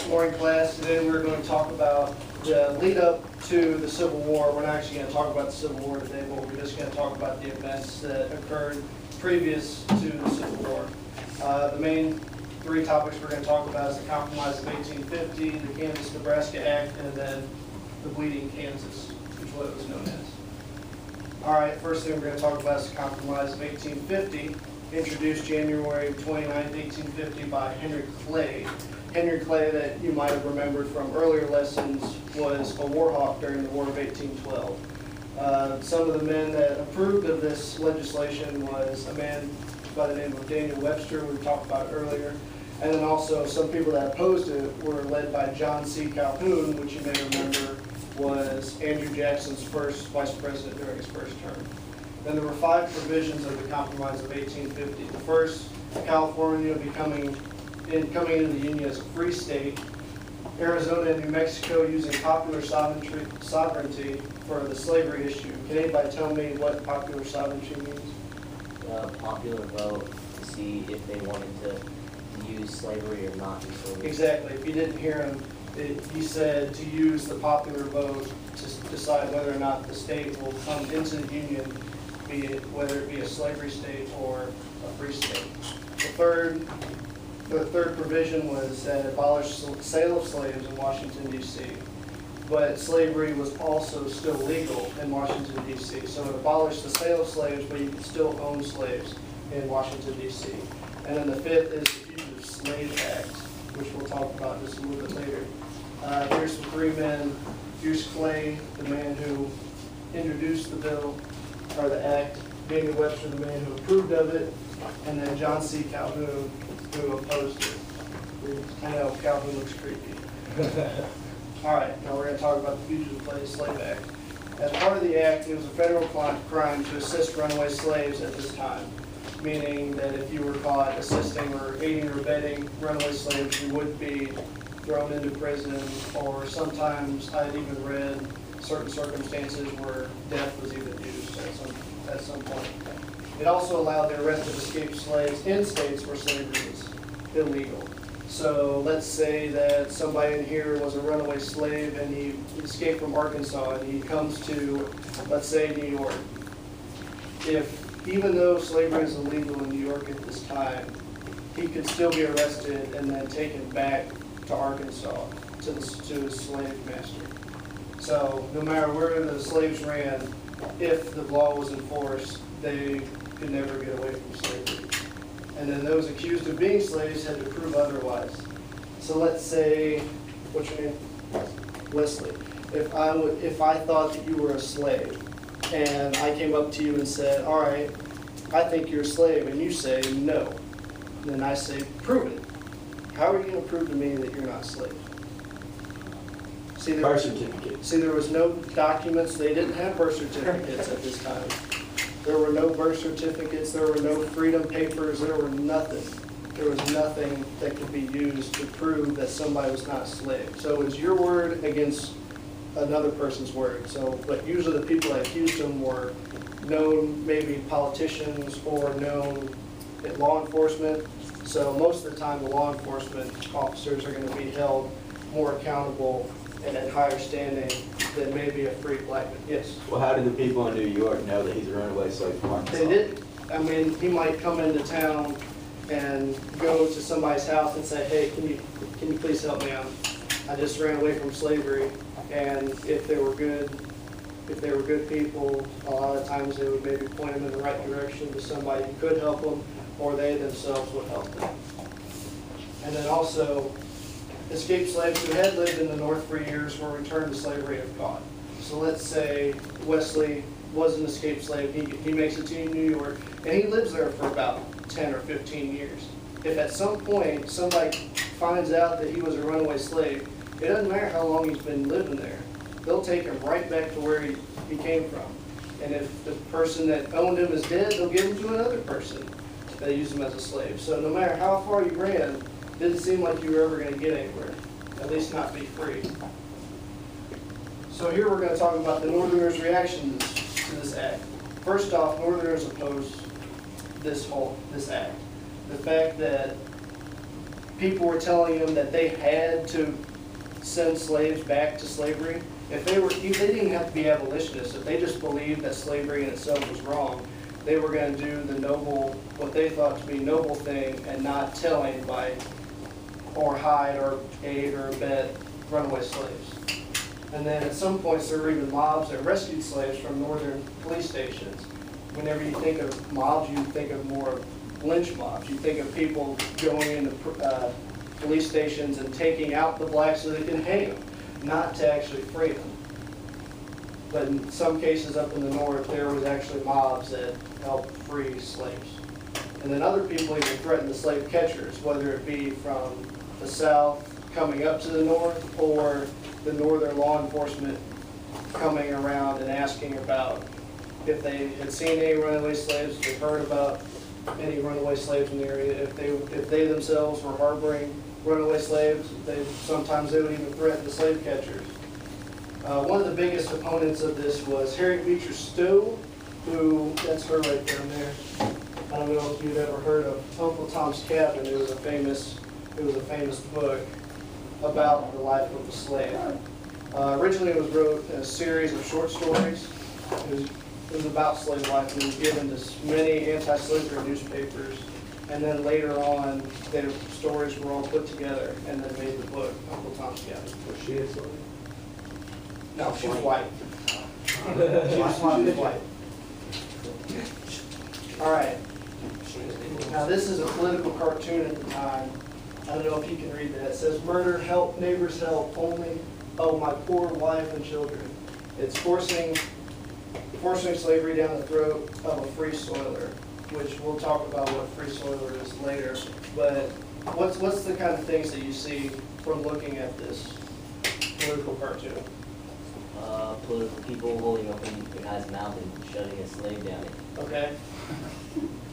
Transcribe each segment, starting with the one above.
this morning, class. Today we're going to talk about the lead up to the Civil War. We're not actually going to talk about the Civil War today, but we're just going to talk about the events that occurred previous to the Civil War. The main three topics we're going to talk about is the Compromise of 1850, the Kansas-Nebraska Act, and then the Bleeding Kansas, which is what it was known as. All right, first thing we're going to talk about is the Compromise of 1850, introduced January 29, 1850 by Henry Clay. Henry Clay, that you might have remembered from earlier lessons, was a war hawk during the War of 1812. Some of the men that approved of this legislation was a man by the name of Daniel Webster, we talked about earlier, and then also some people that opposed it were led by John C. Calhoun, which you may remember was Andrew Jackson's first vice president during his first term. Then there were 5 provisions of the Compromise of 1850. The first, California coming into the Union as a free state, Arizona and New Mexico using popular sovereignty for the slavery issue. Can anybody tell me what popular sovereignty means? Popular vote to see if they wanted to use slavery or not use slavery. Exactly. If you didn't hear him, he said to use the popular vote to decide whether or not the state will come into the Union, whether it be a slavery state or a free state. The third provision was that abolished sale of slaves in Washington, D.C. But slavery was also still legal in Washington, D.C. So it abolished the sale of slaves, but you could still own slaves in Washington, D.C. And then the fifth is the Fugitive Slave Act, which we'll talk about just a little bit later. Here's the 3 men. Here's Clay, the man who introduced the bill, or the act. Daniel Webster, the man who approved of it. And then John C. Calhoun, who opposed it. I know Calhoun looks creepy. All right, now we're going to talk about the Fugitive Slave Act. As part of the act, it was a federal crime to assist runaway slaves at this time, meaning that if you were caught assisting or aiding or abetting runaway slaves, you would be thrown into prison, or sometimes I had even read certain circumstances where death was even used at some point. It also allowed the arrest of escaped slaves in states where slavery is illegal. So let's say that somebody in here was a runaway slave and he escaped from Arkansas and he comes to, let's say, New York. Even though slavery is illegal in New York at this time, he could still be arrested and then taken back to Arkansas to his slave master. So no matter where the slaves ran, if the law was enforced, they could never get away from slavery. And then those accused of being slaves had to prove otherwise. So let's say, what's your name? Wesley. If I thought that you were a slave, and I came up to you and said, all right, I think you're a slave, and you say no. Then I say, prove it. How are you going to prove to me that you're not a slave? Birth certificate. See, there was no documents. They didn't have birth certificates at this time. There were no birth certificates. There were no freedom papers. There were nothing. There was nothing that could be used to prove that somebody was not a slave. So it was your word against another person's word. So, but usually the people that accused them were known, maybe politicians or known law enforcement. So most of the time, the law enforcement officers are going to be held more accountable and at higher standing than maybe a free black man. Yes? Well, how did the people in New York know that he's a runaway slave from Arkansas? They didn't. I mean, he might come into town and go to somebody's house and say, hey, can you please help me out? I just ran away from slavery. And if they were good people, a lot of times they would maybe point them in the right direction to somebody who could help them, or they themselves would help them. And then also, escaped slaves who had lived in the North for years were returned to slavery if caught. So let's say Wesley was an escaped slave. He makes it to New York, and he lives there for about 10 or 15 years. If at some point somebody finds out that he was a runaway slave, it doesn't matter how long he's been living there. They'll take him right back to where he came from. And if the person that owned him is dead, they'll give him to another person that used him as a slave. So no matter how far you ran, it didn't seem like you were ever going to get anywhere, at least not be free. So here we're going to talk about the Northerners' reactions to this act. First off, Northerners opposed this act. The fact that people were telling them that they had to send slaves back to slavery. If they didn't have to be abolitionists. If they just believed that slavery in itself was wrong, they were going to do the noble, what they thought to be noble thing, and not tell anybody, or hide, or aid, or abet runaway slaves. And then at some points there were even mobs that rescued slaves from northern police stations. Whenever you think of mobs, you think of more lynch mobs. You think of people going into police stations and taking out the blacks so they can hang them, not to actually free them. But in some cases up in the north, there was actually mobs that helped free slaves. And then other people even threatened the slave catchers, whether it be from the south coming up to the north, or the northern law enforcement coming around and asking about if they had seen any runaway slaves, if they heard about any runaway slaves in the area, if they themselves were harboring runaway slaves. Sometimes they would even threaten the slave catchers. One of the biggest opponents of this was Harriet Beecher Stowe, who, that's her right down there. I don't know if you've ever heard of Uncle Tom's Cabin. It was a famous book about the life of a slave. Originally it was wrote in a series of short stories. It was about slave life, and it was given to many anti-slavery newspapers. And then later on, their stories were all put together and then made the book, Uncle Tom's Cabin. Was she a slave? No, she was white. She was white. All right. Now this is a political cartoon at the time. I don't know if you can read that. It says, "Murder, help, neighbors help, only, oh, my poor wife and children." It's forcing slavery down the throat of a free soiler, which we'll talk about what free soiler is later. But what's the kind of things that you see from looking at this political cartoon? Political people holding open the guy's mouth and shutting a slave down. Okay.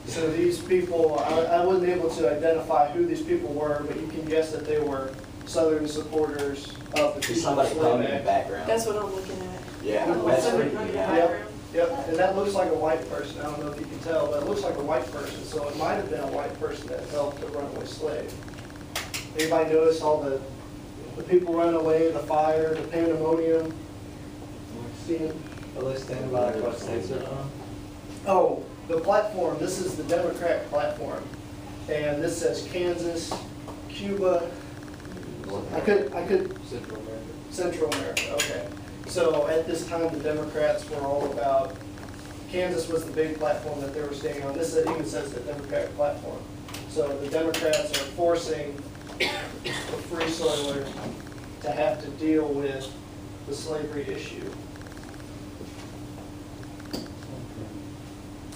So these people, I wasn't able to identify who these people were, but you can guess that they were Southern supporters of the There's Fugitive somebody Slave coming in the Act. background. That's what I'm looking at. Yeah, That's that's Somebody freaking running me in the out. background. Yep, and that looks like a white person. I don't know if you can tell, but it looks like a white person. So it might have been a white person that helped a runaway slave. Anybody notice all the people running away, the fire, the pandemonium? Seeing? Are they standing by what states they're on? Oh, the platform, this is the Democrat platform. And this says Kansas, Cuba, I could, Central America. Central America, okay. So at this time, the Democrats were all about, Kansas was the big platform that they were staying on. This even says the Democratic platform. So the Democrats are forcing the free soilers to have to deal with the slavery issue.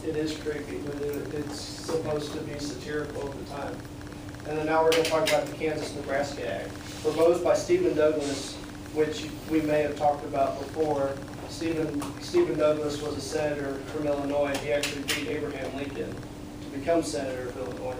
It is creepy, but it's supposed to be satirical at the time. And then now we're going to talk about the Kansas-Nebraska Act, proposed by Stephen Douglas, which we may have talked about before. Stephen Douglas was a senator from Illinois. He actually beat Abraham Lincoln to become senator of Illinois.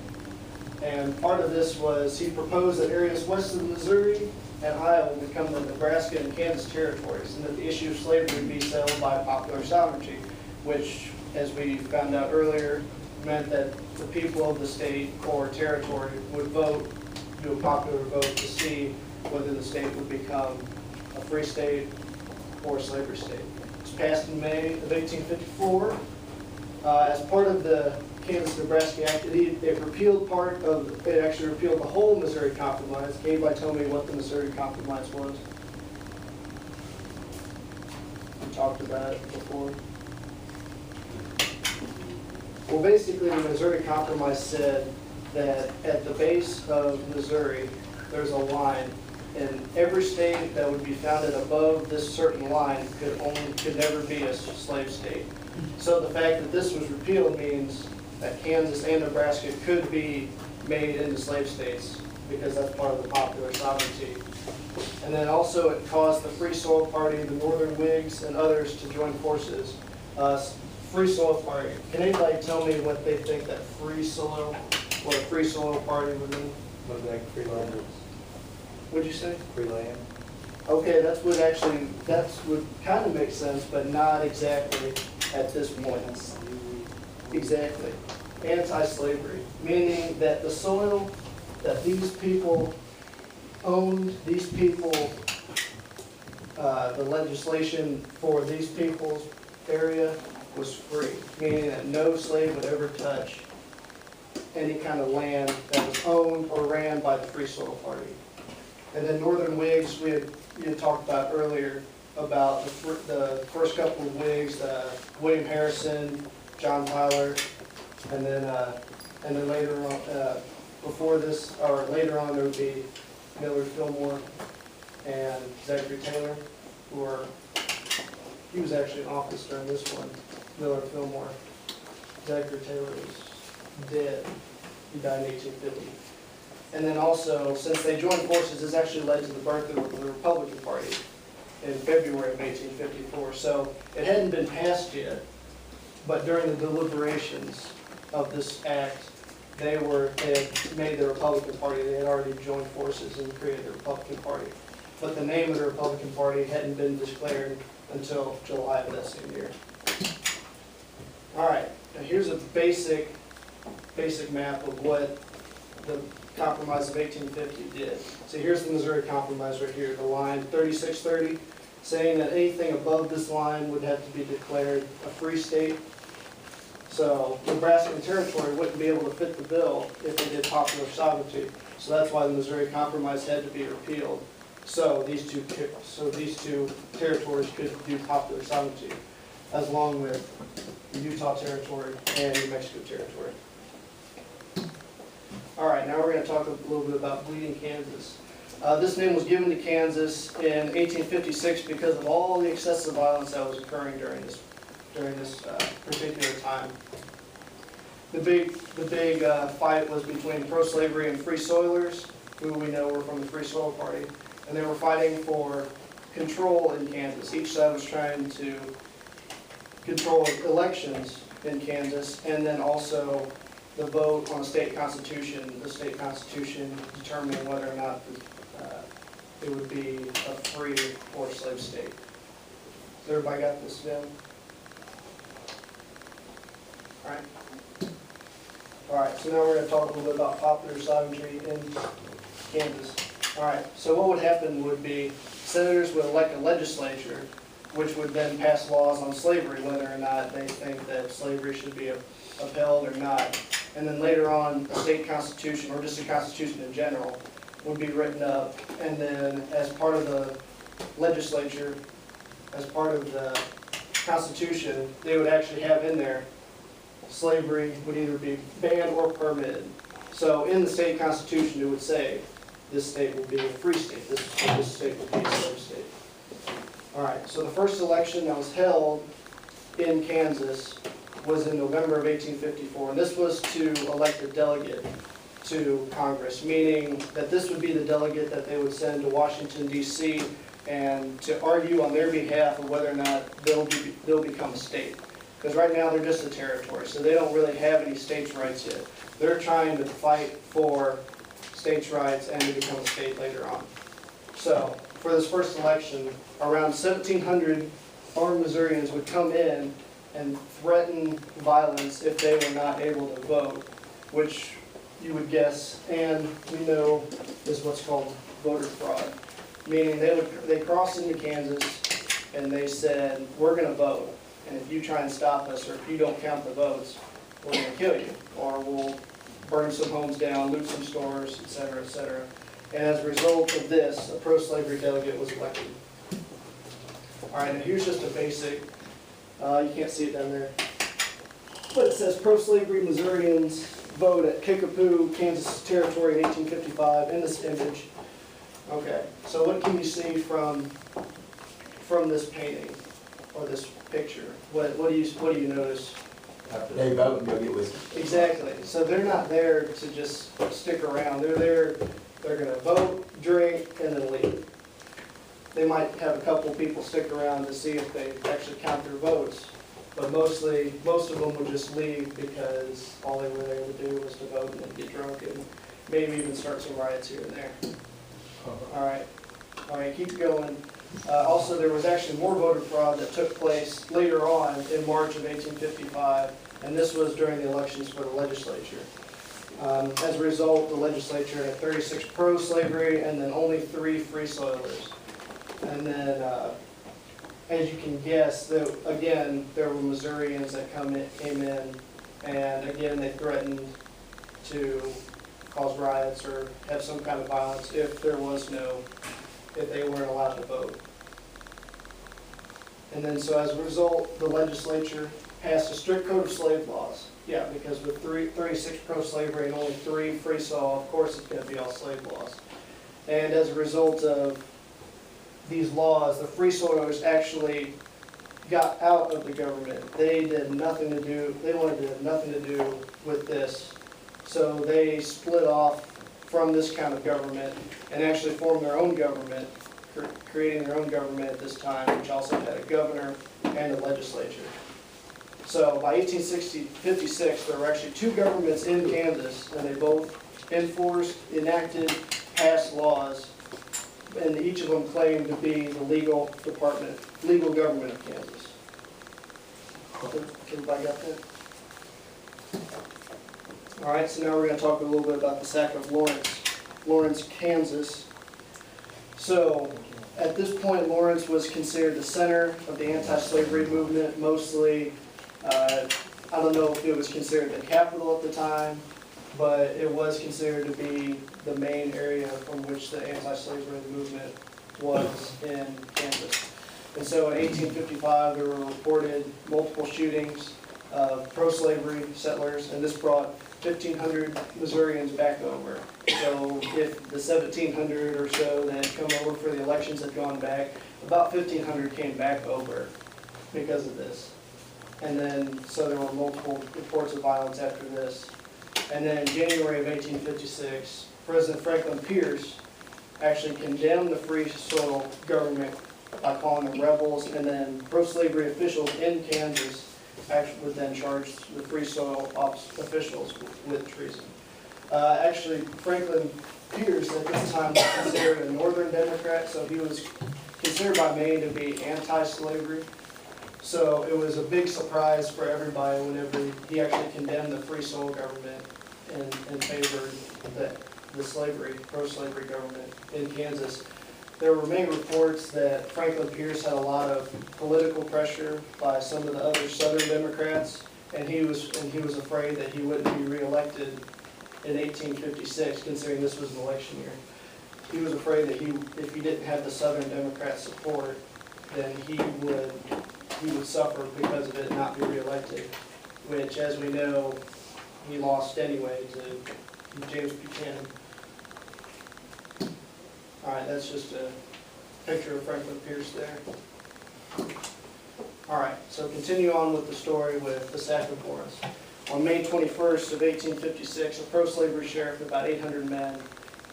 And part of this was he proposed that areas west of the Missouri and Iowa become the Nebraska and Kansas territories, and that the issue of slavery would be settled by popular sovereignty, which, as we found out earlier, meant that the people of the state or territory would vote, do a popular vote to see whether the state would become a free state or a slavery state. It was passed in May of 1854. As part of the Kansas-Nebraska Act, it repealed it actually repealed the whole Missouri Compromise. Can anybody tell me what the Missouri Compromise was? We talked about it before. Well, basically, the Missouri Compromise said that at the base of Missouri, there's a line, and every state that would be founded above this certain line could never be a slave state. So the fact that this was repealed means that Kansas and Nebraska could be made into slave states because that's part of the popular sovereignty. And then also it caused the Free Soil Party, the Northern Whigs, and others to join forces. Free Soil Party. Can anybody tell me what they think that what a Free Soil Party would mean? What about free land? What'd you say? Free land. Okay, that would kind of make sense, but not exactly at this point. Exactly. Anti-slavery, meaning that the soil that these people owned, these people, the legislation for these people's area was free, meaning that no slave would ever touch any kind of land that was owned or ran by the Free Soil Party. And then Northern Whigs, you had talked about earlier, about the first couple of Whigs, William Harrison, John Tyler, and then later on, before this, or later on, there would be Millard Fillmore and Zachary Taylor, he was actually in office during this one, Millard Fillmore. Zachary Taylor was dead. He died in 1850. And then also, since they joined forces, this actually led to the birth of the Republican Party in February of 1854. So it hadn't been passed yet, but during the deliberations of this act, they had made the Republican Party. They had already joined forces and created the Republican Party. But the name of the Republican Party hadn't been declared until July of that same year. All right, now here's a basic map of what the Compromise of 1850 did. So here's the Missouri Compromise right here, the line 3630, saying that anything above this line would have to be declared a free state. So Nebraska Territory wouldn't be able to fit the bill if they did popular sovereignty. So that's why the Missouri Compromise had to be repealed. So these two territories could do popular sovereignty, as long with the Utah Territory and New Mexico Territory. All right, now we're going to talk a little bit about Bleeding Kansas. This name was given to Kansas in 1856 because of all the excessive violence that was occurring during this particular time. The big fight was between pro-slavery and free soilers, who we know were from the Free Soil Party, and they were fighting for control in Kansas. Each side was trying to control elections in Kansas, and then also the vote on a state constitution, the state constitution determining whether or not it would be a free or slave state. So everybody got this down? All right. All right, so now we're going to talk a little bit about popular sovereignty in Kansas. All right, so what would happen would be senators would elect a legislature, which would then pass laws on slavery, whether or not they think that slavery should be upheld or not. And then later on, a state constitution, or just a constitution in general, would be written up. And then as part of the legislature, as part of the Constitution, they would actually have in there slavery would either be banned or permitted. So in the state constitution, it would say this state will be a free state, this state will be a slave state. All right, so the first election that was held in Kansas was in November of 1854, and this was to elect a delegate to Congress, meaning that this would be the delegate that they would send to Washington, D.C., and to argue on their behalf of whether or not they'll become a state. Because right now they're just a territory, so they don't really have any states' rights yet. They're trying to fight for states' rights and to become a state later on. So for this first election, around 1,700 armed Missourians would come in and threaten violence if they were not able to vote, which you would guess, and we know is what's called voter fraud. Meaning they crossed into Kansas and they said, we're going to vote. And if you try and stop us, or if you don't count the votes, we're going to kill you. Or we'll burn some homes down, loot some stores, et cetera, et cetera. And as a result of this, a pro-slavery delegate was elected. All right, now here's just a basic, you can't see it down there, but it says pro-slavery Missourians vote at Kickapoo, Kansas Territory in 1855 in this image. Okay, so what can you see from this painting or this picture? What do you notice? They vote and go get whiskey. Exactly. So they're not there to just stick around. They're there. They're going to vote, drink, and then leave. They might have a couple people stick around to see if they actually count their votes, but most of them would just leave because all they were there to do was to vote and then get drunk and maybe even start some riots here and there. All right, keep going. Also, there was actually more voter fraud that took place later on in March of 1855, and this was during the elections for the legislature. As a result, the legislature had 36 pro-slavery and then only 3 free soilers. And then, as you can guess, again, there were Missourians that came in, and again, they threatened to cause riots or have some kind of violence if they weren't allowed to vote. And then, so as a result, the legislature passed a strict code of slave laws. Yeah, because with 36 pro-slavery and only 3 free soil, of course it's going to be all slave laws. And as a result of these laws, the free soilers actually got out of the government. They did nothing to do, they wanted to have nothing to do with this. So they split off from this kind of government and actually formed their own government, creating their own government at this time, which also had a governor and a legislature. So by 1856, there were actually 2 governments in Kansas, and they both enforced, enacted, passed laws, and each of them claimed to be the legal government of Kansas. Everybody got that? All right, so now we're going to talk a little bit about the sack of Lawrence, Kansas. So at this point, Lawrence was considered the center of the anti-slavery movement, mostly. I don't know if it was considered the capital at the time, but it was considered to be the main area from which the anti-slavery movement was in Kansas. And so in 1855, there were reported multiple shootings of pro-slavery settlers, and this brought 1,500 Missourians back over. So if the 1,700 or so that had come over for the elections had gone back, about 1,500 came back over because of this. And then, so there were multiple reports of violence after this. And then in January of 1856, President Franklin Pierce actually condemned the free soil government by calling them rebels, and then pro-slavery officials in Kansas actually would then charge the free soil officials with treason. Actually, Franklin Pierce at this time was considered a Northern Democrat, so he was considered by many to be anti-slavery. So it was a big surprise for everybody whenever he actually condemned the free soil government and favored the slavery, pro-slavery government in Kansas. There were many reports that Franklin Pierce had a lot of political pressure by some of the other Southern Democrats, and he was afraid that he wouldn't be reelected in 1856, considering this was an election year. He was afraid that if he didn't have the Southern Democrat support, then he would suffer because of it not be reelected, which, as we know, he lost anyway to James Buchanan. All right, that's just a picture of Franklin Pierce there. All right, so continue on with the story with the sack of Lawrence. On May 21st of 1856, a pro-slavery sheriff of about 800 men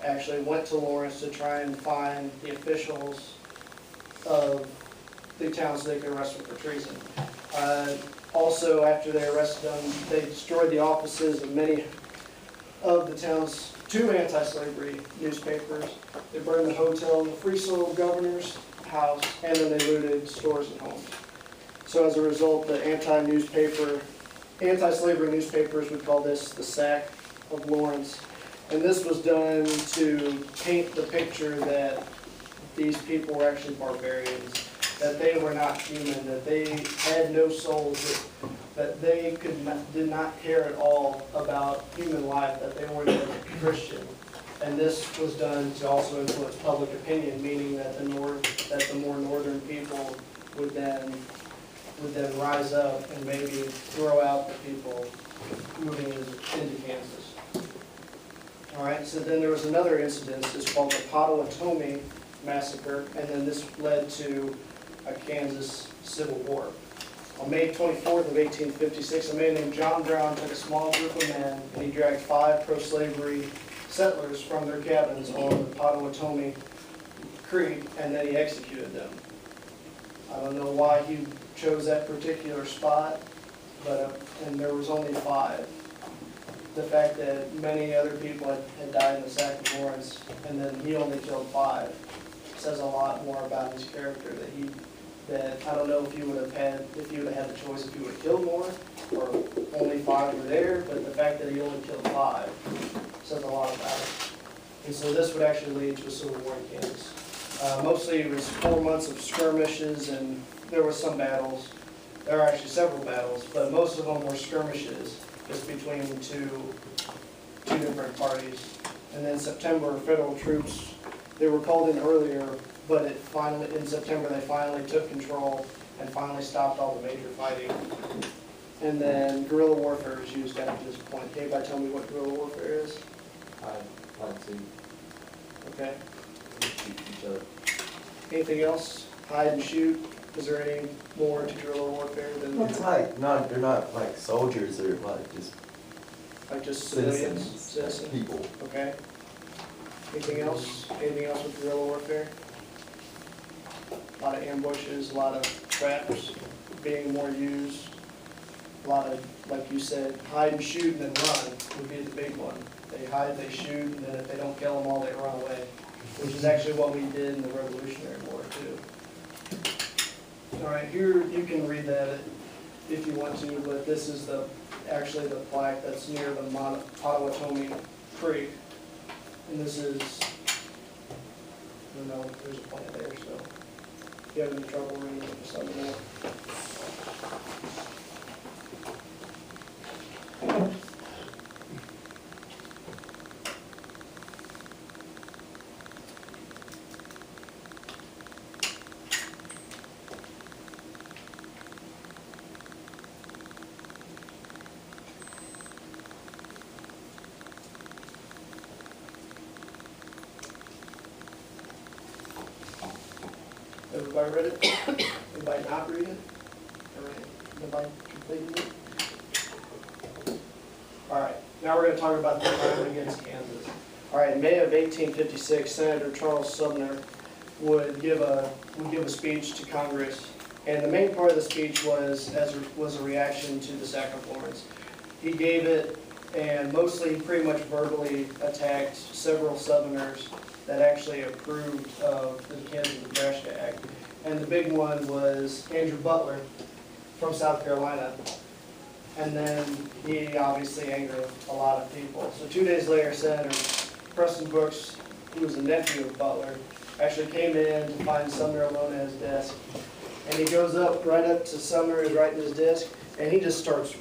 actually went to Lawrence to try and find the officials of the town so they could arrest them for treason. Also, after they arrested them, they destroyed the offices of many of the town's 2 anti-slavery newspapers. They burned the hotel and the free soil governor's house, and then they looted stores and homes. So as a result, the anti-slavery newspapers would call this the sack of Lawrence. And this was done to paint the picture that these people were actually barbarians, that they were not human, that they had no souls, that they did not care at all about human life, that they weren't a Christian. And this was done to also influence public opinion, meaning that the more northern people would then rise up and maybe throw out the people moving into Kansas. All right, so then there was another incident. It's called the Potawatomi Massacre, and then this led to a Kansas Civil War. On May 24th of 1856, a man named John Brown took a small group of men and he dragged 5 pro-slavery settlers from their cabins on the Potawatomi Creek, and then he executed them. I don't know why he chose that particular spot, but and there was only 5. The fact that many other people had died in the sack of Lawrence, and then he only killed 5, says a lot more about his character, that that I don't know if you would have had the choice, if you would have killed more, or only 5 were there, but the fact that he only killed 5 says a lot about it. And so this would actually lead to a civil war in Kansas. Mostly it was 4 months of skirmishes, and there were some battles. There are actually several battles, but most of them were skirmishes just between two different parties. And then September, federal troops, they were called in earlier, but in September they finally took control and finally stopped all the major fighting. And then guerrilla warfare is used after this point. Can anybody tell me what guerrilla warfare is? Hide to Okay. shoot each other. Anything else? Hide and shoot? Is there any more to guerrilla warfare than It's like, they're not like soldiers, they're like just like just civilians? citizens, Citizens. people. Okay. Anything else? Anything else with guerrilla warfare? A lot of ambushes, a lot of traps being more used. A lot of, like you said, hide and shoot and then run would be the big one. They hide, they shoot, and then if they don't kill them all, they run away, which is actually what we did in the Revolutionary War too. All right, here you can read that if you want to, but this is actually the plaque that's near the Potawatomi Creek. And this is, I don't know, there's a plant there, so if you have any trouble reading it, just let me know. Everybody read it? Everybody not read it? All right, everybody completed it? All right, now we're going to talk about the rebellion against Kansas. All right, in May of 1856, Senator Charles Sumner would give a speech to Congress, and the main part of the speech was a reaction to the sack of Florence. He gave it, and mostly pretty much verbally attacked several Southerners that actually approved of the Kansas-Nebraska Act. And the big one was Andrew Butler from South Carolina. And then he obviously angered a lot of people. So 2 days later, Senator Preston Brooks, who was a nephew of Butler, actually came in to find Sumner alone at his desk. And he goes right up to Sumner, who's right at his desk, and he just starts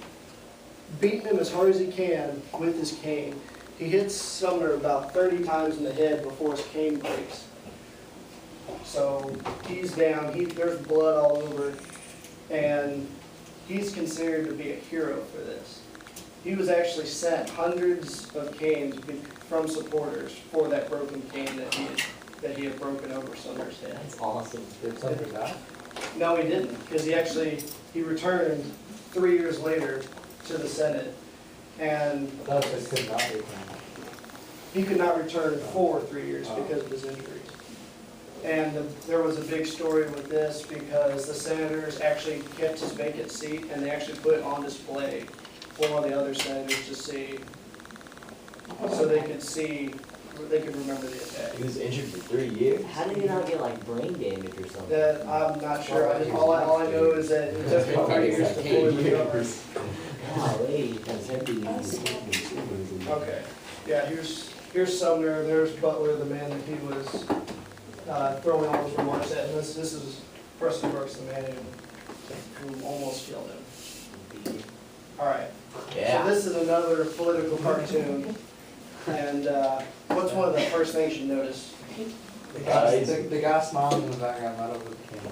beating him as hard as he can with his cane. He hits Sumner about 30 times in the head before his cane breaks. So he's down, there's blood all over, and he's considered to be a hero for this. He was actually sent hundreds of canes from supporters for that broken cane that he had broken over Sumner's head. That's awesome. Did something die? No, he didn't, because he returned 3 years later to the Senate, and I thought it could not be. he could not return for 3 years because of his injuries. And there was a big story with this because the senators actually kept his vacant seat, and they actually put it on display for all the other senators to see, so they could remember the attack. He was injured for 3 years. How did he not get like brain damage or something? That, I'm not sure. All I know is that it took him 3 years to fully recover. Golly. Okay, yeah, here's Sumner, there's Butler, the man that he was throwing all those remarks at, and this is Preston Brooks, the man who almost killed him. All right, so this is another political cartoon, and what's one of the first things you notice? The guy smiling in the background right over the camera.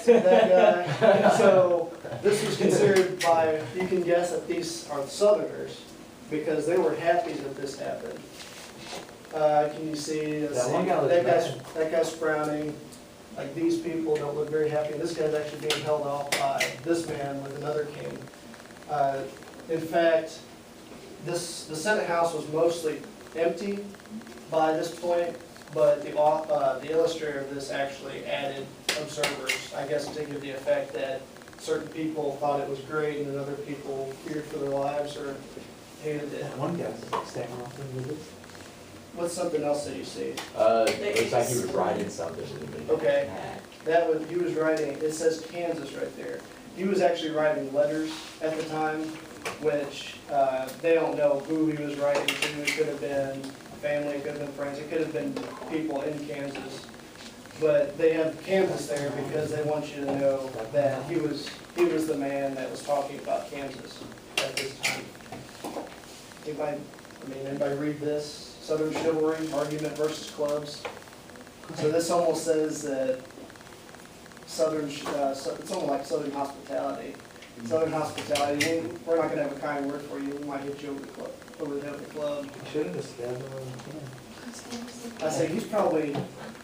That guy. So this was considered by, you can guess that these are Southerners, because they were happy that this happened. Can you see? Let's That see. one guy looks That guy's frowning. Like, these people don't look very happy. This guy's actually being held off by this man with another cane. In fact, the Senate House was mostly empty by this point, but the illustrator of this actually added observers, I guess, to give the effect that certain people thought it was great and then other people feared for their lives or hated it. One guy's standing off in the What's something else that you see? Looks like he was writing something. Okay. He was writing, it says Kansas right there. He was actually writing letters at the time, which, they don't know who he was writing to. It could have been family, it could have been friends, it could have been people in Kansas. But they have Kansas there because they want you to know that he was the man that was talking about Kansas at this time. Anybody read this? Southern Chivalry, Argument versus Clubs. So this almost says that Southern, it's almost like Southern hospitality. Southern hospitality, we're not gonna have a kind word for you, we might hit you over the club, over the head with the club. Shouldn't have stabbed him in the I say he's probably,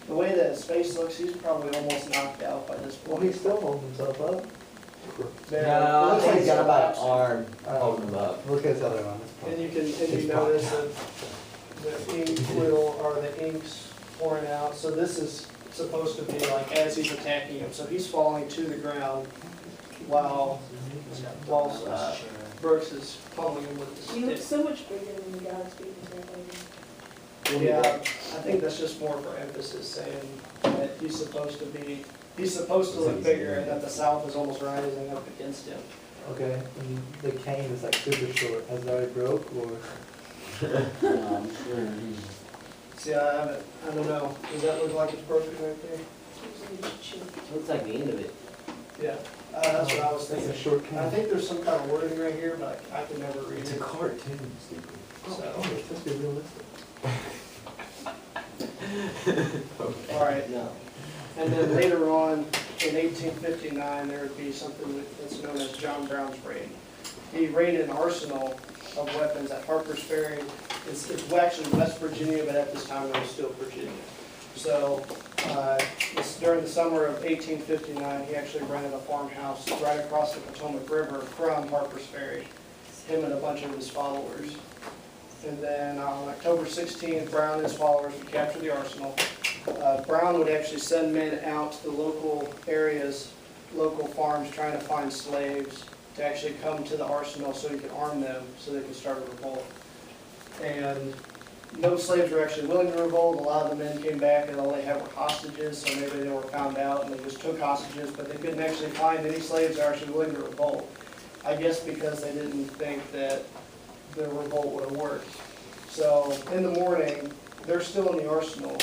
the way that his face looks, he's probably almost knocked out by this Well, point. he still holds himself up. There, No, it I looks think like he's got about an collapsed. arm holding him up. Look at his other one. And you notice that the ink will, or the ink's pouring out, so this is supposed to be like as he's attacking him, so he's falling to the ground while Brooks is pummeling him with the He looks stick. so much bigger than the guy speaking to that lady. Yeah, I think that's just more for emphasis, saying that he's supposed to look bigger and that the South is almost rising up against him. Okay, and the cane is like super short. Has it already broke or? See, I don't know, does that look like it's broken right there? Usually just chew. Looks like the end of it. Yeah, that's what I was It's a thinking. short cane. I think there's some kind of wording right here, but I can never read It's a it. cartoon, Stephen. So, Oh, it's supposed to be realistic. all right. No. And then later on, in 1859, there would be something that's known as John Brown's raid. He raided an arsenal of weapons at Harper's Ferry. It's actually West Virginia, but at this time it was still Virginia. So during the summer of 1859, he actually rented a farmhouse right across the Potomac River from Harper's Ferry, him and a bunch of his followers. And then on October 16th, Brown and his followers would capture the arsenal. Brown would actually send men out to the local areas, local farms, trying to find slaves to actually come to the arsenal so he could arm them so they could start a revolt. And no slaves were actually willing to revolt. A lot of the men came back and all they had were hostages, so maybe they were found out and they just took hostages, but they couldn't actually find any slaves that were actually willing to revolt. I guess because they didn't think that the revolt would have worked. So in the morning, they're still in the arsenal,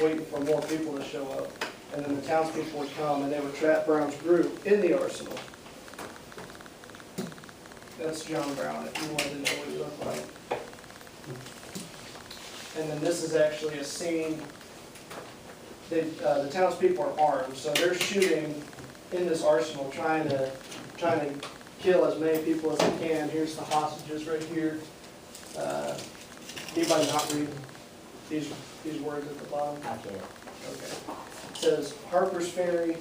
waiting for more people to show up. And then the townspeople would come and they would trap Brown's group in the arsenal. That's John Brown, if you wanted to know what he looked like. And then this is actually a scene, the townspeople are armed, so they're shooting in this arsenal, trying to kill as many people as they can. Here's the hostages right here. Anybody not read these words at the bottom? I can't. Okay. It says Harper's Ferry,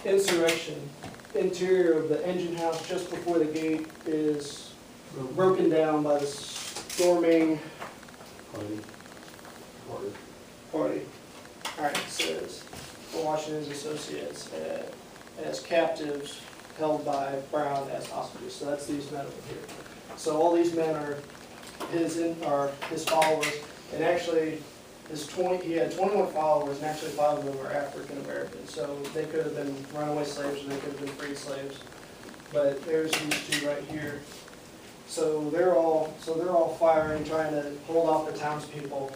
insurrection, interior of the engine house just before the gate is broken down by the storming party. All right, it says Washington's associates as captives held by Brown as hostages. So that's these men over here. So all these men are his followers, and actually he had 21 followers, and actually 5 of them were African Americans. So they could have been runaway slaves, or they could have been freed slaves. But there's these two right here. So they're all firing, trying to hold off the townspeople.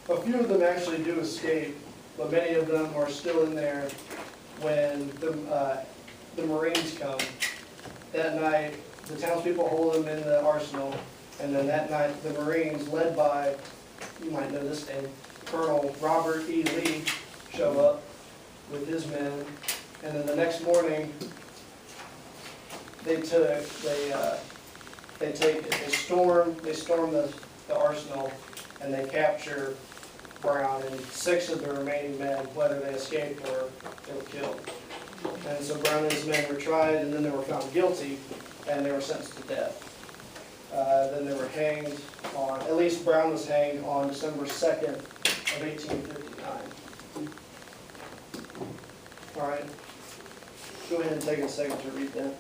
A few of them actually do escape, but many of them are still in there when the Marines come. That night, the townspeople hold them in the arsenal, and then that night, the Marines, led by, you might know this name, Colonel Robert E. Lee, show up with his men, and then the next morning, they storm the arsenal, and they capture Brown and 6 of the remaining men, whether they escaped or they were killed. And so Brown and his men were tried, and then they were found guilty, and they were sentenced to death. Then they were hanged on, at least Brown was hanged on December 2nd of 1859. All right, go ahead and take a second to read that.